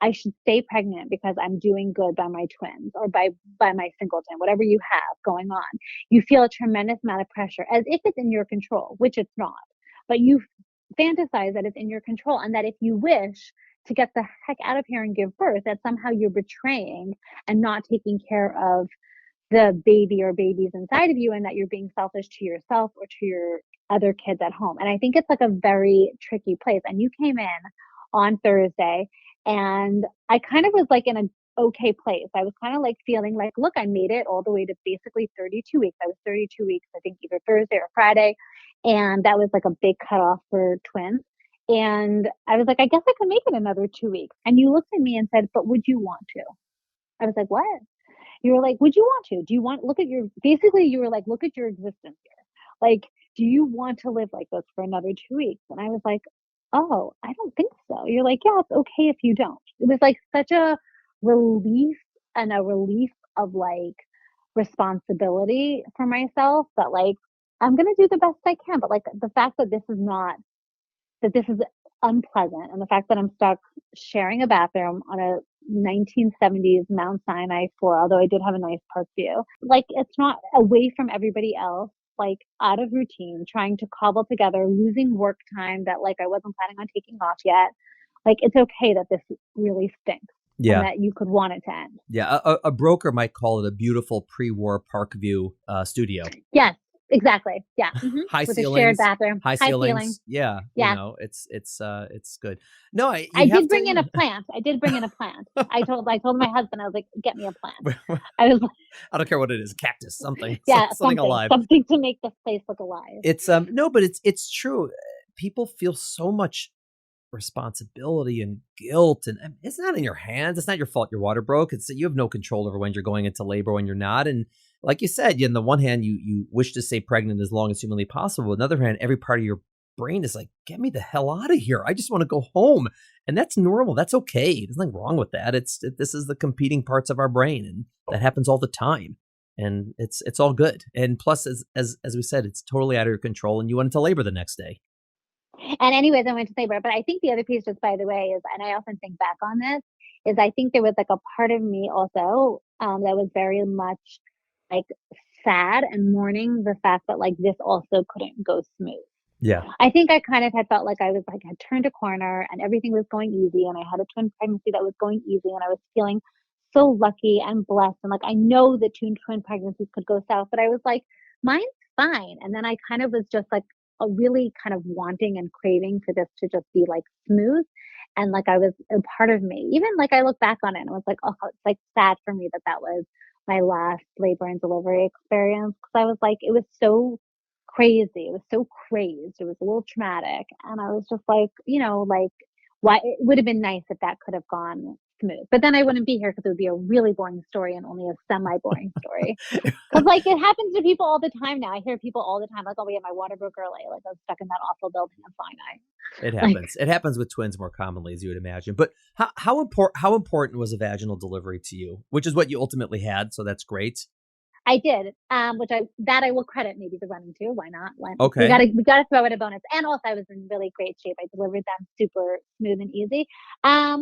I should stay pregnant because I'm doing good by my twins or by my singleton, whatever you have going on. You feel a tremendous amount of pressure as if it's in your control, which it's not. But you fantasize that it's in your control and that if you wish to get the heck out of here and give birth, that somehow you're betraying and not taking care of the baby or babies inside of you, and that you're being selfish to yourself or to your other kids at home. And I think it's like a very tricky place. And you came in on Thursday and I kind of was like in an okay place. I was kind of like feeling like, look, I made it all the way to basically 32 weeks. I was 32 weeks, I think either Thursday or Friday. And that was like a big cutoff for twins. And I was like, I guess I can make it another 2 weeks. And you looked at me and said, but would you want to? I was like, what? You were like, would you want to? Do you want, look at your, basically you were like, look at your existence here. Like, do you want to live like this for another 2 weeks? And I was like, oh, I don't think so. You're like, yeah, it's okay if you don't. It was like such a relief and a relief of like responsibility for myself that like, I'm going to do the best I can. But like the fact that this is not, that this is unpleasant, and the fact that I'm stuck sharing a bathroom on a 1970s Mount Sinai floor, although I did have a nice park view, like it's not away from everybody else, like out of routine, trying to cobble together, losing work time that like I wasn't planning on taking off yet. Like it's okay that this really stinks. Yeah. And that you could want it to end. Yeah. A broker might call it a beautiful pre-war park view studio. Yes. Exactly. Yeah. Mm-hmm. High With ceilings, a shared bathroom. high ceilings. Yeah. Yeah. You know, it's good. No, I did bring in a plant. I told my husband, I was like, get me a plant. I was like, I don't care what it is, cactus, something. Yeah, something alive. Something to make this place look alive. It's no, but it's true. People feel so much responsibility and guilt, and it's not in your hands. It's not your fault your water broke. It's that you have no control over when you're going into labor, when you're not. And like you said, on the one hand, you wish to stay pregnant as long as humanly possible. On the other hand, every part of your brain is like, get me the hell out of here. I just want to go home. And that's normal. That's okay. There's nothing wrong with that. This is the competing parts of our brain, and that happens all the time. And it's all good. And plus, as we said, it's totally out of your control, and you went into labor the next day. And anyways, I went to labor. But I think the other piece, just by the way, is, and I often think back on this, is I think there was like a part of me also that was very much like sad and mourning the fact that like this also couldn't go smooth. Yeah. I think I kind of had felt like I was like, had turned a corner and everything was going easy. And I had a twin pregnancy that was going easy. And I was feeling so lucky and blessed. And like, I know that twin pregnancies could go south, but I was like, mine's fine. And then I kind of was just like a really kind of wanting and craving for this to just be like smooth. And like, I was a part of me, even like I look back on it and I was like, oh, it's like sad for me that was my last labor and delivery experience. Cause I was like, it was so crazy. It was so crazed. It was a little traumatic. And I was just like, like, why it would have been nice if that could have gone smooth. But then I wouldn't be here because it would be a really boring story and only a semi-boring story. Because like it happens to people all the time now. I hear people all the time like, oh yeah, my water broke early. Like I was stuck in that awful building in Sinai. It happens. It happens with twins more commonly, as you would imagine. But how important was a vaginal delivery to you? Which is what you ultimately had, so that's great. I did, which I will credit maybe the running too. Why not? Okay. We gotta throw it a bonus. And also I was in really great shape. I delivered them super smooth and easy. I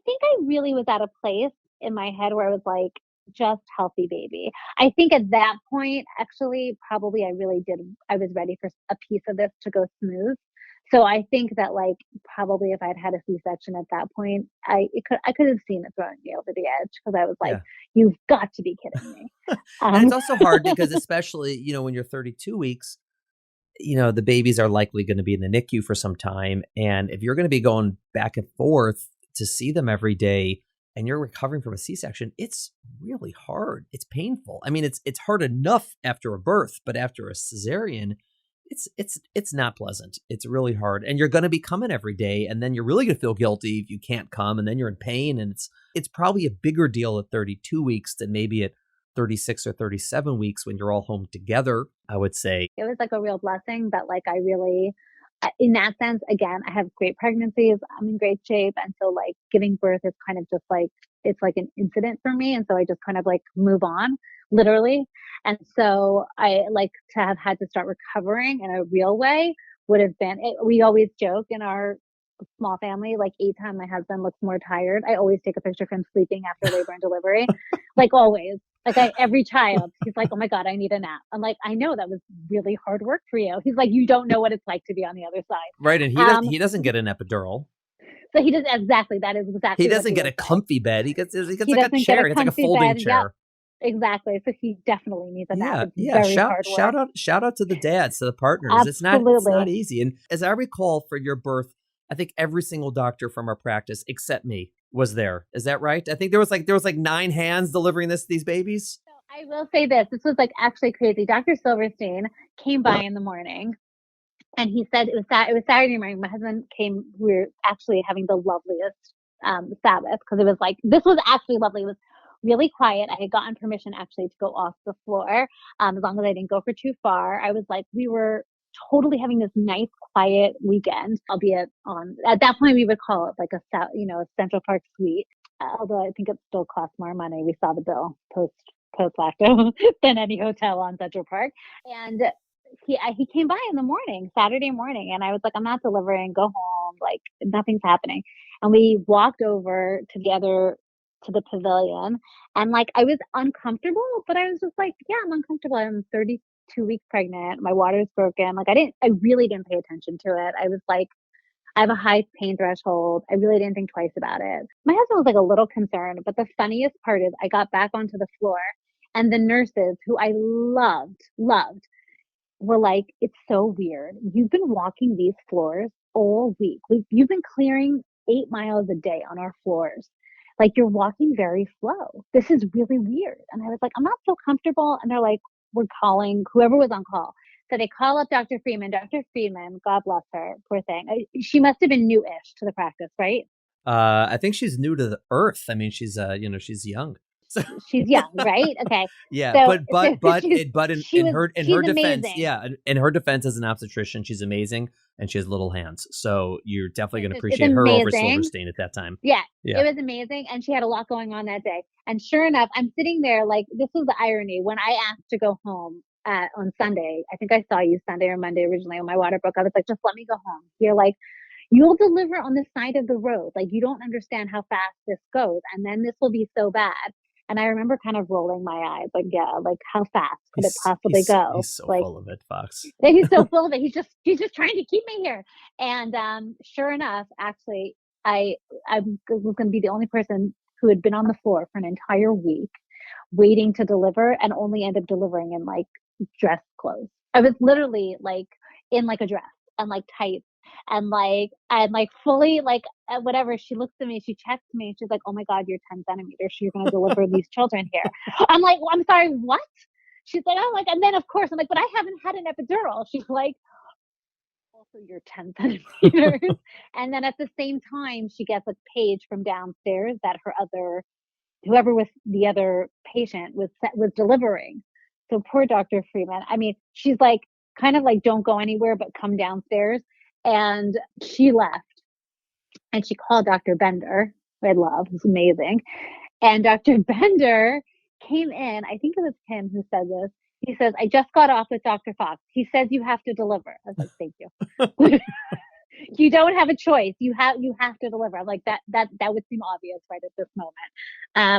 think I really was at a place in my head where I was like, just healthy baby. I think at that point, actually, probably I was ready for a piece of this to go smooth. So I think that like probably if I'd had a C-section at that point, I could have seen it throwing me over the edge because I was like, you've got to be kidding me. And it's also hard because especially, when you're 32 weeks, the babies are likely going to be in the NICU for some time. And if you're going to be going back and forth to see them every day and you're recovering from a C-section, it's really hard. It's painful. I mean, it's hard enough after a birth, but after a cesarean, it's not pleasant. It's really hard. And you're going to be coming every day. And then you're really going to feel guilty if you can't come. And then you're in pain. And it's probably a bigger deal at 32 weeks than maybe at 36 or 37 weeks when you're all home together, I would say. It was like a real blessing, but like I really, in that sense, again, I have great pregnancies. I'm in great shape. And so like giving birth is kind of just like, it's like an incident for me. And so I just kind of like move on, literally. And so I like to have had to start recovering in a real way would have been, we always joke in our small family. Like anytime my husband looks more tired, I always take a picture of him sleeping after labor and delivery. Like always. Like every child, he's like, oh my God, I need a nap. I'm like, I know that was really hard work for you. He's like, you don't know what it's like to be on the other side. Right. And he doesn't get an epidural. So he does exactly. That is exactly. He doesn't what get a comfy bed. He gets he like a doesn't get chair. a It's like a comfy folding bed. chair. Yep. Exactly. So he definitely needs a nap. Yeah, It's yeah. very hard work. Shout out to the dads, to the partners. Absolutely. It's not easy. And as I recall, for your birth, I think every single doctor from our practice except me was there. Is that right? I think there was like 9 hands delivering these babies. So I will say this. This was like actually crazy. Dr. Silverstein came by in the morning. And he said it was Saturday morning. My husband came. We were actually having the loveliest Sabbath because it was like, this was actually lovely. It was really quiet. I had gotten permission actually to go off the floor, as long as I didn't go for too far. I was like, we were totally having this nice quiet weekend, albeit at that point we would call it like a Central Park suite. Although I think it still costs more money. We saw the bill post facto than any hotel on Central Park. And he came by in the morning, Saturday morning, and I was like, I'm not delivering, go home, like nothing's happening. And we walked over to the pavilion, and like I was uncomfortable, but I was just like, yeah, I'm uncomfortable. I'm 32 weeks pregnant. My water's broken. Like I really didn't pay attention to it. I was like, I have a high pain threshold. I really didn't think twice about it. My husband was like a little concerned, but the funniest part is I got back onto the floor, and the nurses, who I loved, were like, it's so weird. You've been walking these floors all week. You've been clearing 8 miles a day on our floors. Like, you're walking very slow. This is really weird. And I was like, I'm not so comfortable. And they're like, we're calling whoever was on call. So they call up Dr. Friedman. Dr. Friedman, God bless her, poor thing. She must have been newish to the practice, right? I think she's new to the earth. I mean, she's she's young. So. She's young, right? Okay. Yeah, so, but in her defense, amazing. yeah, in her defense as an obstetrician, she's amazing and she has little hands. So you're definitely going to appreciate her over Silverstein at that time. Yeah, it was amazing, and she had a lot going on that day. And sure enough, I'm sitting there like, this was the irony. When I asked to go home on Sunday, I think I saw you Sunday or Monday originally when my water broke. I was like, just let me go home. You're like, you'll deliver on the side of the road. Like, you don't understand how fast this goes, and then this will be so bad. And I remember kind of rolling my eyes, like, yeah, like how fast could it possibly go? He's so like, full of it, Fox. He's so full of it. He's just trying to keep me here. And sure enough, actually, I was going to be the only person who had been on the floor for an entire week waiting to deliver, and only end up delivering in like dress clothes. I was literally like in like a dress and like tights. And like, I'm like fully like whatever. She looks at me, she checks me, and she's like, oh my God, you're 10 centimeters. You're going to deliver these children here. I'm like, well, I'm sorry, what? She's like, oh, like, and then of course I'm like, but I haven't had an epidural. She's like, also you're 10 centimeters. And then at the same time, she gets a page from downstairs that whoever was the other patient was delivering. So poor Dr. Freeman. I mean, she's like, kind of like, don't go anywhere, but come downstairs. And she left, and she called Dr. Bender, who I love, who's amazing. And Dr. Bender came in. I think it was him who said this. He says, I just got off with Dr. Fox. He says you have to deliver. I was like, thank you. You don't have a choice. You have to deliver. I'm like, that would seem obvious right at this moment.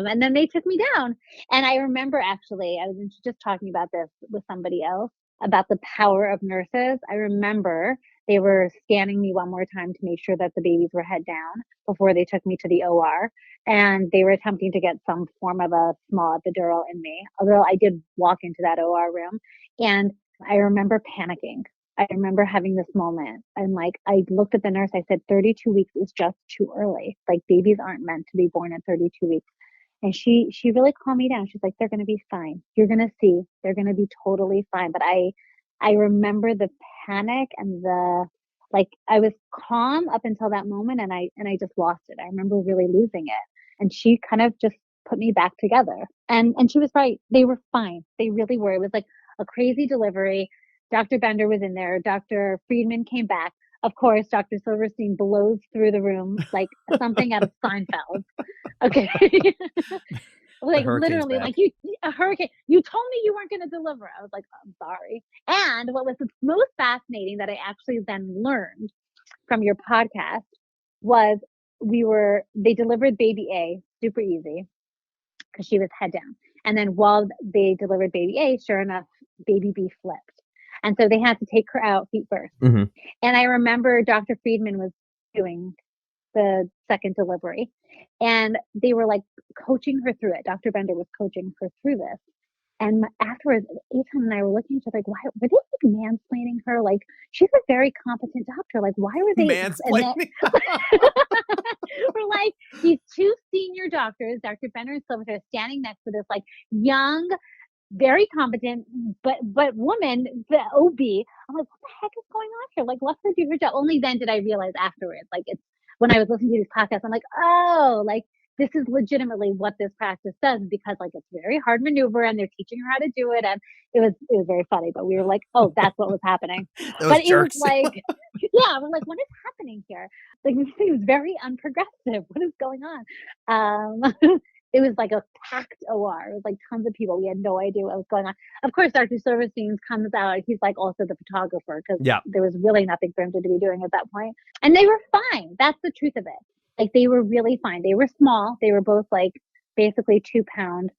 And then they took me down. And I remember, actually, I was just talking about this with somebody else about the power of nurses. I remember they were scanning me one more time to make sure that the babies were head down before they took me to the OR. And they were attempting to get some form of a small epidural in me, although I did walk into that OR room. And I remember panicking. I remember having this moment, and like, I looked at the nurse, I said, 32 weeks is just too early. Like, babies aren't meant to be born at 32 weeks. And she really calmed me down. She's like, they're going to be fine. You're going to see, they're going to be totally fine. But I remember the panic and like, I was calm up until that moment, and I just lost it. I remember really losing it. And she kind of just put me back together. And she was right. They were fine. They really were. It was like a crazy delivery. Dr. Bender was in there. Dr. Friedman came back. Of course, Dr. Silverstein blows through the room like something out of Seinfeld. Okay. Like, literally, like, a hurricane. You told me you weren't going to deliver. I was like, I'm sorry. And what was the most fascinating that I actually then learned from your podcast was they delivered baby A super easy because she was head down. And then while they delivered baby A, sure enough, baby B flipped. And so they had to take her out feet first. Mm-hmm. And I remember Dr. Friedman was doing the second delivery and they were like coaching her through it. Dr. Bender was coaching her through this. And afterwards, Ethan and I were looking at each other like, why were they like mansplaining her? Like, she's a very competent doctor. Like, why were they mansplaining? We're like these two senior doctors, Dr. Bender and Silverton, standing next to this like young, very competent, but woman, the OB. I'm like, what the heck is going on here? Like, let her do her job. Only then did I realize afterwards, like it's when I was listening to these podcasts, I'm like, oh, like this is legitimately what this practice does because like it's very hard maneuver and they're teaching her how to do it. And it was very funny, but we were like, oh, that's what was happening. But it was like, yeah, we're like, what is happening here? Like this seems very unprogressive. What is going on? It was like a packed OR. It was like tons of people. We had no idea what was going on. Of course, Dr. Silverstein comes out. He's like also the photographer because there was really nothing for him to be doing at that point. And they were fine. That's the truth of it. Like they were really fine. They were small. They were both like basically 2-pound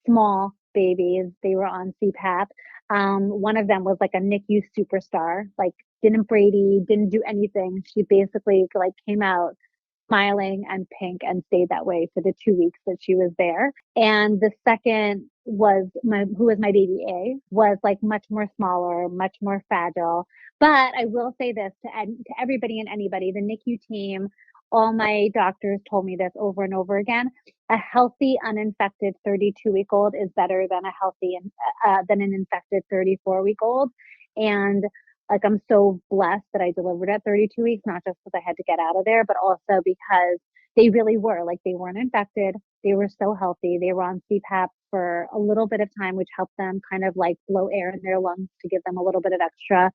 small babies. They were on CPAP. One of them was like a NICU superstar, like didn't Brady, didn't do anything. She basically like came out smiling and pink and stayed that way for the 2 weeks that she was there. And the second was who was my baby A, was like much more smaller, much more fragile. But I will say this to everybody and anybody, the NICU team, all my doctors told me this over and over again. A healthy, uninfected 32-week-old is better than than an infected 34-week-old. And like, I'm so blessed that I delivered at 32 weeks, not just because I had to get out of there, but also because they really were like, they weren't infected. They were so healthy. They were on CPAP for a little bit of time, which helped them kind of like blow air in their lungs to give them a little bit of extra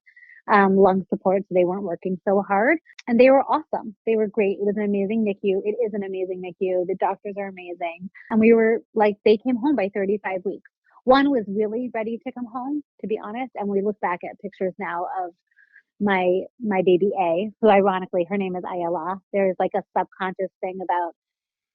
lung support. So they weren't working so hard and they were awesome. They were great. It was an amazing NICU. It is an amazing NICU. The doctors are amazing. And we were like, they came home by 35 weeks. One was really ready to come home, to be honest. And we look back at pictures now of my baby A, who ironically, her name is Ayala. There's like a subconscious thing about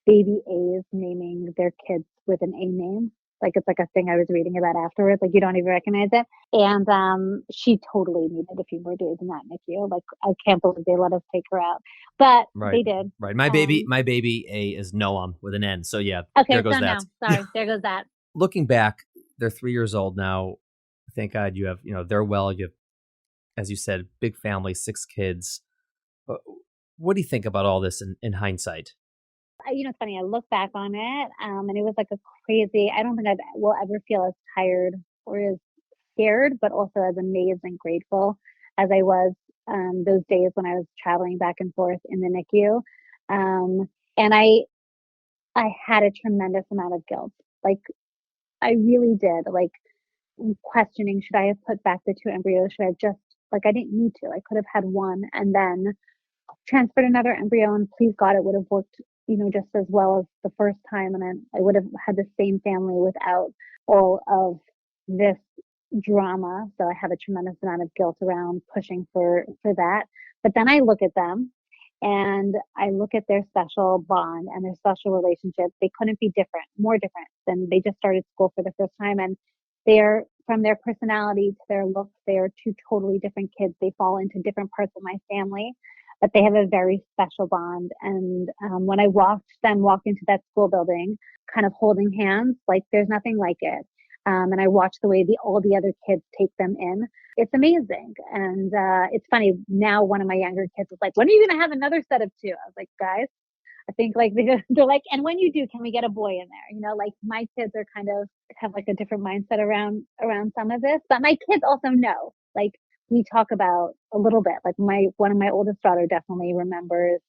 baby A's naming their kids with an A name. Like it's like a thing I was reading about afterwards. Like you don't even recognize it. And she totally needed a few more days in that NICU. Like I can't believe they let us take her out, but they did. Right. My baby A is Noam with an N. So yeah. Okay. There goes so that. No, sorry. There goes that. Looking back, they're 3 years old now. Thank God you have, they're well. You have, as you said, big family, 6 kids. What do you think about all this in hindsight? It's funny. I look back on it, and it was like a crazy. I don't think I will ever feel as tired or as scared, but also as amazed and grateful as I was those days when I was traveling back and forth in the NICU. And I had a tremendous amount of guilt. Like I really did. Like questioning, should I have put back the 2 embryos? Should I have just I didn't need to. I could have had one and then transferred another embryo, and please God, it would have worked, just as well as the first time. And then I would have had the same family without all of this drama. So I have a tremendous amount of guilt around pushing for that. But then I look at them and I look at their special bond and their special relationship. They couldn't be more different than they just started school for the first time. And they're, from their personality to their looks, they are 2 totally different kids. They fall into different parts of my family, but they have a very special bond. And when I watched them walk into that school building, kind of holding hands, like there's nothing like it. And I watch the way all the other kids take them in. It's amazing. And it's funny. Now one of my younger kids is like, when are you going to have another set of 2? I was like, guys, I think like they're like, and when you do, can we get a boy in there? Like my kids are kind of have like a different mindset around some of this, but my kids also know, like we talk about a little bit, like one of my oldest daughter definitely remembers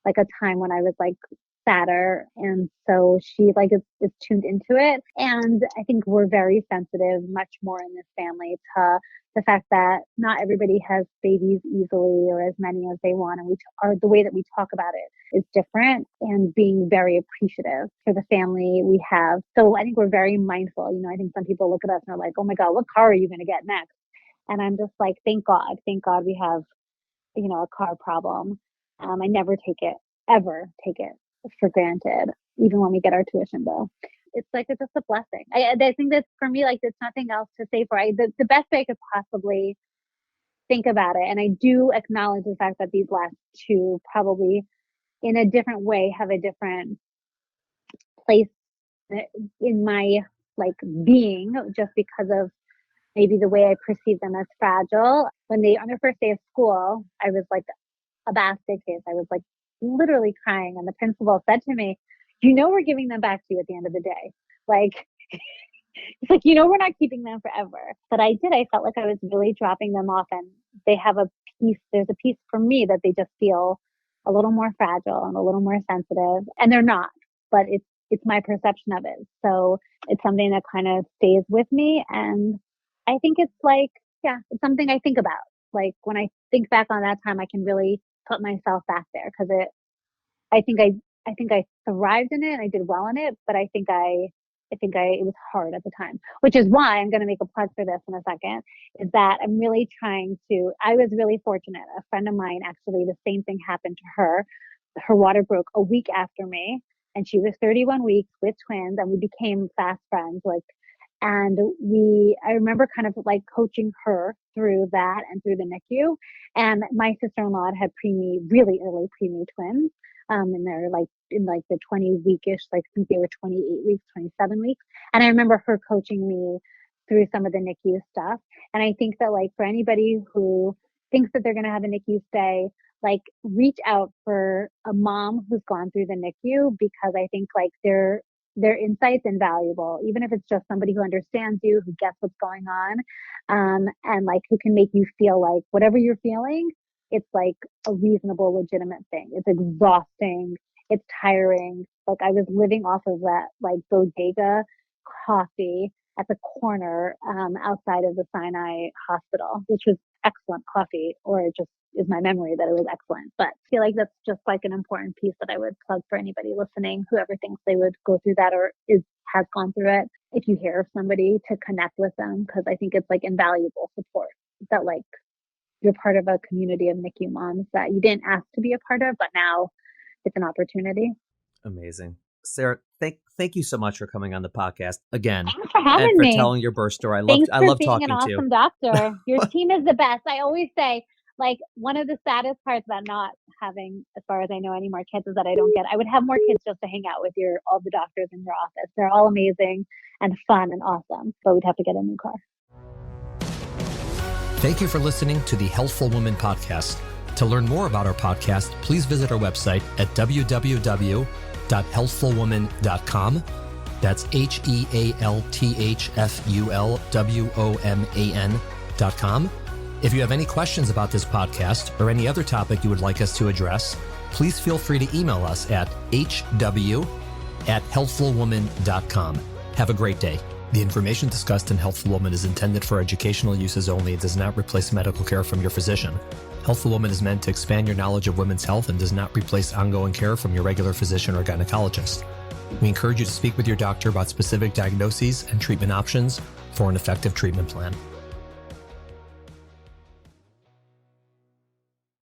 like a time when I was like fatter. And so she like is tuned into it. And I think we're very sensitive, much more in this family, to the fact that not everybody has babies easily or as many as they want. And the way that we talk about it is different, and being very appreciative for the family we have. So I think we're very mindful. I think some people look at us and are like, oh my God, what car are you going to get next? And I'm just like, thank God we have, a car problem. I never take it ever take it for granted, even when we get our tuition bill. It's like, it's just a blessing. I think that for me, like, there's nothing else to say for it. The best way I could possibly think about it. And I do acknowledge the fact that these last two probably in a different way have a different place in my like being, just because of maybe the way I perceive them as fragile. When they, on their first day of school, I was like a basket case. I was like literally crying. And the principal said to me, we're giving them back to you at the end of the day. Like, it's like, we're not keeping them forever. But I did. I felt like I was really dropping them off, and they have a piece. There's a piece for me that they just feel a little more fragile and a little more sensitive, and they're not, but it's my perception of it. So it's something that kind of stays with me. And I think it's like, yeah, it's something I think about. Like when I think back on that time, I can really put myself back there, because I think I thrived in it. And I did well in it, but I think it was hard at the time, which is why I'm going to make a plug for this in a second, is that I'm really I was really fortunate. A friend of mine, actually, the same thing happened to her. Her water broke a week after me, and she was 31 weeks with twins, and we became fast friends. And I remember kind of like coaching her through that and through the NICU. And my sister-in-law had really early preemie twins. And they're like in like the 20-weekish, like I think they were 28 weeks, 27 weeks. And I remember her coaching me through some of the NICU stuff. And I think that like for anybody who thinks that they're going to have a NICU stay, like reach out for a mom who's gone through the NICU, because I think like their insight's invaluable, even if it's just somebody who understands you, who gets what's going on, and like who can make you feel like whatever you're feeling, it's like a reasonable, legitimate thing. It's exhausting. It's tiring. Like I was living off of that like bodega coffee at the corner outside of the Sinai Hospital, which was excellent coffee, or it just is my memory that it was excellent. But I feel like that's just like an important piece that I would plug for anybody listening, whoever thinks they would go through that or has gone through it. If you hear of somebody, to connect with them, because I think it's like invaluable support that like you're part of a community of NICU moms that you didn't ask to be a part of, but now it's an opportunity. Amazing. Sara, thank you so much for coming on the podcast again. Thanks for having and for me. telling your birth story. I love talking to you. Being an awesome doctor. Your team is the best. I always say, like, one of the saddest parts about not having, as far as I know, any more kids is that I would have more kids just to hang out with all the doctors in your office. They're all amazing and fun and awesome, but we'd have to get a new car. Thank you for listening to the Healthful Woman podcast. To learn more about our podcast, please visit our website at www.healthfulwoman.com. That's HEALTHFULWOMAN.com. If you have any questions about this podcast or any other topic you would like us to address, please feel free to email us at hw@healthfulwoman.com. Have a great day. The information discussed in Healthful Woman is intended for educational uses only and does not replace medical care from your physician. Healthful Woman is meant to expand your knowledge of women's health and does not replace ongoing care from your regular physician or gynecologist. We encourage you to speak with your doctor about specific diagnoses and treatment options for an effective treatment plan.